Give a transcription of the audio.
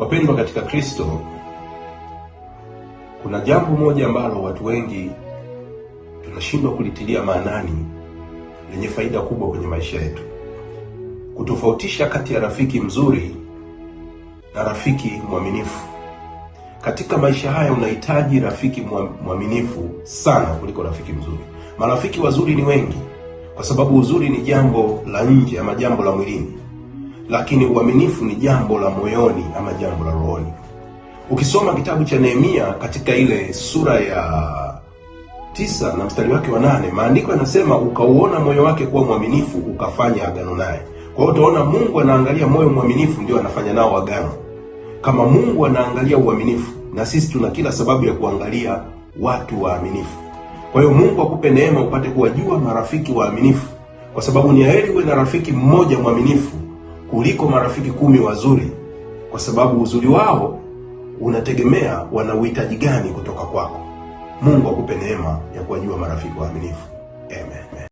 Wapendwa katika Kristo, kuna jambo moja ambalo watu wengi tunashindwa kulitilia maanani, lenye faida kubwa kwenye maisha yetu: kutofautisha kati ya rafiki mzuri na rafiki mwaminifu. Katika maisha haya unahitaji rafiki mwaminifu sana kuliko rafiki mzuri. Marafiki wazuri ni wengi, kwa sababu uzuri ni jambo la nje ama jambo la mwilini, lakini uaminifu ni jambo la moyoni ama jambo la rohoni. Ukisoma kitabu cha Nehemia katika ile sura ya 9 na mstari wake wa 8, maandiko yanasema ukauona moyo wake kuwa mwaminifu, ukafanya agano naye. Kwa hiyo utaona Mungu anaangalia moyo mwaminifu, ndio anafanya nao agano. Kama Mungu anaangalia uaminifu, na sisi tuna kila sababu ya kuangalia watu waaminifu. Kwa hiyo Mungu akupe neema upate kuwajua marafiki waaminifu, kwa sababu ni heri uwe na rafiki mmoja mwaminifu kuliko marafiki 10 wazuri, kwa sababu uzuri wao unategemea wana uhitaji gani kutoka kwako. Mungu akupe neema ya kuwajua marafiki waaminifu. Amen.